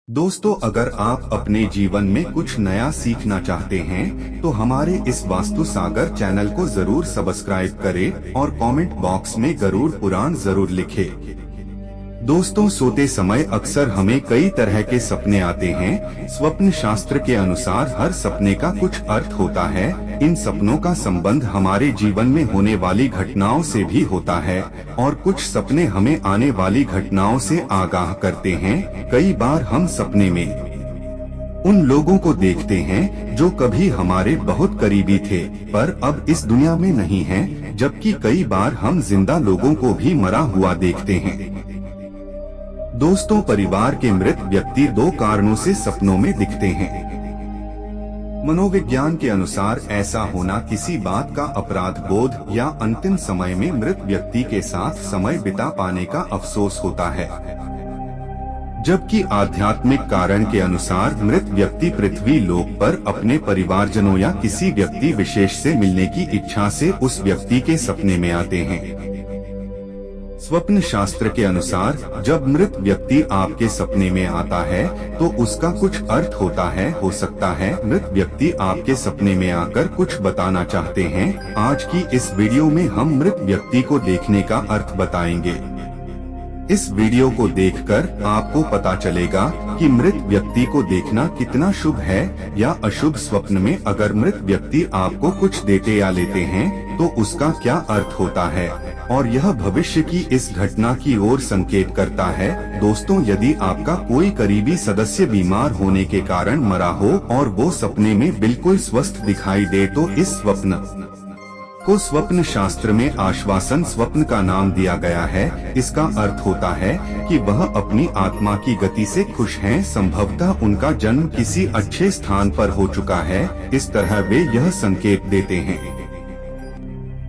दोस्तों, अगर आप अपने जीवन में कुछ नया सीखना चाहते हैं तो हमारे इस वास्तु सागर चैनल को जरूर सब्सक्राइब करें और कमेंट बॉक्स में गरुड़ पुराण जरूर लिखें। दोस्तों, सोते समय अक्सर हमें कई तरह के सपने आते हैं। स्वप्न शास्त्र के अनुसार हर सपने का कुछ अर्थ होता है। इन सपनों का संबंध हमारे जीवन में होने वाली घटनाओं से भी होता है और कुछ सपने हमें आने वाली घटनाओं से आगाह करते हैं। कई बार हम सपने में उन लोगों को देखते हैं जो कभी हमारे बहुत करीबी थे पर अब इस दुनिया में नहीं हैं, जबकि कई बार हम जिंदा लोगों को भी मरा हुआ देखते हैं। दोस्तों, परिवार के मृत व्यक्ति दो कारणों से सपनों में दिखते हैं। मनोविज्ञान के अनुसार ऐसा होना किसी बात का अपराध बोध या अंतिम समय में मृत व्यक्ति के साथ समय बिता पाने का अफसोस होता है, जबकि आध्यात्मिक कारण के अनुसार मृत व्यक्ति पृथ्वी लोक पर अपने परिवारजनों या किसी व्यक्ति विशेष से मिलने की इच्छा से उस व्यक्ति के सपने में आते हैं। स्वप्न शास्त्र के अनुसार जब मृत व्यक्ति आपके सपने में आता है तो उसका कुछ अर्थ होता है। हो सकता है मृत व्यक्ति आपके सपने में आकर कुछ बताना चाहते हैं। आज की इस वीडियो में हम मृत व्यक्ति को देखने का अर्थ बताएंगे। इस वीडियो को देखकर आपको पता चलेगा कि मृत व्यक्ति को देखना कितना शुभ है या अशुभ। स्वप्न में अगर मृत व्यक्ति आपको कुछ देते या लेते हैं तो उसका क्या अर्थ होता है और यह भविष्य की इस घटना की ओर संकेत करता है। दोस्तों, यदि आपका कोई करीबी सदस्य बीमार होने के कारण मरा हो और वो सपने में बिल्कुल स्वस्थ दिखाई दे तो इस स्वप्न को स्वप्न शास्त्र में आश्वासन स्वप्न का नाम दिया गया है। इसका अर्थ होता है कि वह अपनी आत्मा की गति से खुश हैं। संभवतः उनका जन्म किसी अच्छे स्थान पर हो चुका है। इस तरह वे यह संकेत देते हैं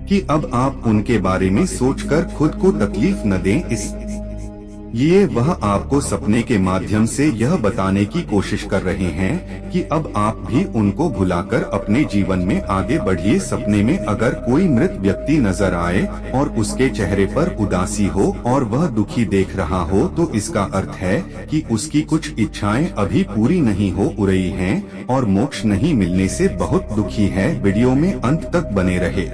कि अब आप उनके बारे में सोचकर खुद को तकलीफ न दें। ये वह आपको सपने के माध्यम से यह बताने की कोशिश कर रहे हैं कि अब आप भी उनको भुलाकर अपने जीवन में आगे बढ़िए। सपने में अगर कोई मृत व्यक्ति नजर आए और उसके चेहरे पर उदासी हो और वह दुखी देख रहा हो तो इसका अर्थ है कि उसकी कुछ इच्छाएं अभी पूरी नहीं हो रही हैं और मोक्ष नहीं मिलने से बहुत दुखी है। वीडियो में अंत तक बने रहे।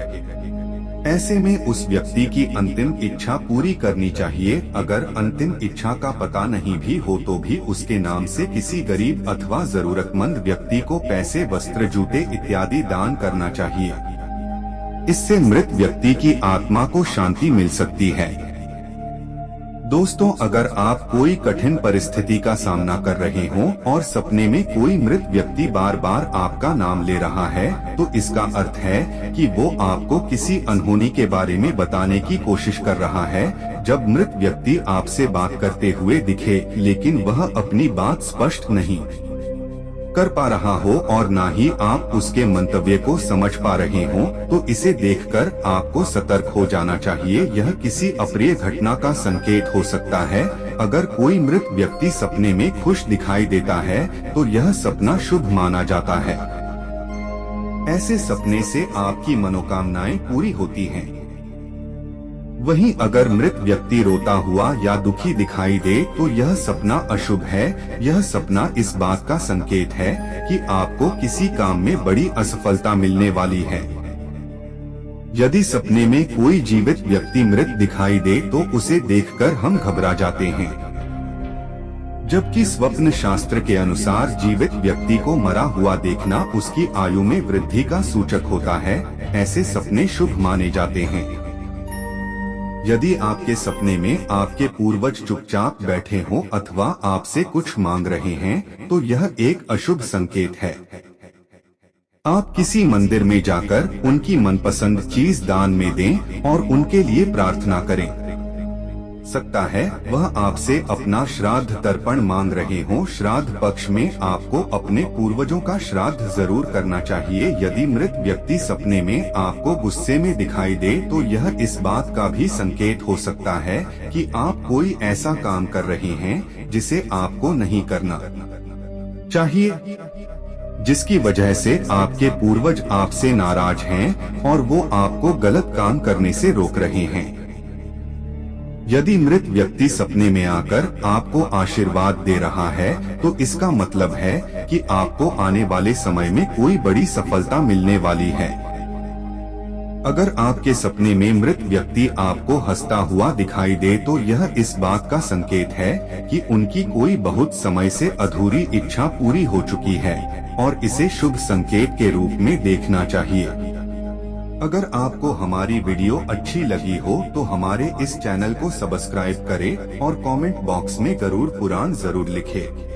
ऐसे में उस व्यक्ति की अंतिम इच्छा पूरी करनी चाहिए। अगर अंतिम इच्छा का पता नहीं भी हो तो भी उसके नाम से किसी गरीब अथवा जरूरतमंद व्यक्ति को पैसे, वस्त्र, जूते इत्यादि दान करना चाहिए। इससे मृत व्यक्ति की आत्मा को शांति मिल सकती है। दोस्तों, अगर आप कोई कठिन परिस्थिति का सामना कर रहे हों और सपने में कोई मृत व्यक्ति बार बार आपका नाम ले रहा है तो इसका अर्थ है कि वो आपको किसी अनहोनी के बारे में बताने की कोशिश कर रहा है। जब मृत व्यक्ति आपसे बात करते हुए दिखे लेकिन वह अपनी बात स्पष्ट नहीं कर पा रहा हो और ना ही आप उसके मंतव्य को समझ पा रहे हो तो इसे देखकर आपको सतर्क हो जाना चाहिए। यह किसी अप्रिय घटना का संकेत हो सकता है। अगर कोई मृत व्यक्ति सपने में खुश दिखाई देता है तो यह सपना शुभ माना जाता है। ऐसे सपने से आपकी मनोकामनाएं पूरी होती हैं। वहीं अगर मृत व्यक्ति रोता हुआ या दुखी दिखाई दे तो यह सपना अशुभ है। यह सपना इस बात का संकेत है कि आपको किसी काम में बड़ी असफलता मिलने वाली है। यदि सपने में कोई जीवित व्यक्ति मृत दिखाई दे तो उसे देखकर हम घबरा जाते हैं, जबकि स्वप्न शास्त्र के अनुसार जीवित व्यक्ति को मरा हुआ देखना उसकी आयु में वृद्धि का सूचक होता है। ऐसे सपने शुभ माने जाते हैं। यदि आपके सपने में आपके पूर्वज चुपचाप बैठे हों अथवा आपसे कुछ मांग रहे हैं तो यह एक अशुभ संकेत है। आप किसी मंदिर में जाकर उनकी मनपसंद चीज दान में दें और उनके लिए प्रार्थना करें। सकता है वह आपसे अपना श्राद्ध तर्पण मांग रहे हों। श्राद्ध पक्ष में आपको अपने पूर्वजों का श्राद्ध जरूर करना चाहिए। यदि मृत व्यक्ति सपने में आपको गुस्से में दिखाई दे तो यह इस बात का भी संकेत हो सकता है कि आप कोई ऐसा काम कर रहे हैं जिसे आपको नहीं करना चाहिए, जिसकी वजह से आपके पूर्वज आपसे नाराज हैं और वो आपको गलत काम करने से रोक रहे हैं। यदि मृत व्यक्ति सपने में आकर आपको आशीर्वाद दे रहा है तो इसका मतलब है कि आपको आने वाले समय में कोई बड़ी सफलता मिलने वाली है। अगर आपके सपने में मृत व्यक्ति आपको हंसता हुआ दिखाई दे तो यह इस बात का संकेत है कि उनकी कोई बहुत समय से अधूरी इच्छा पूरी हो चुकी है और इसे शुभ संकेत के रूप में देखना चाहिए। अगर आपको हमारी वीडियो अच्छी लगी हो तो हमारे इस चैनल को सब्सक्राइब करें और कमेंट बॉक्स में गरुड़ पुराण जरूर लिखें।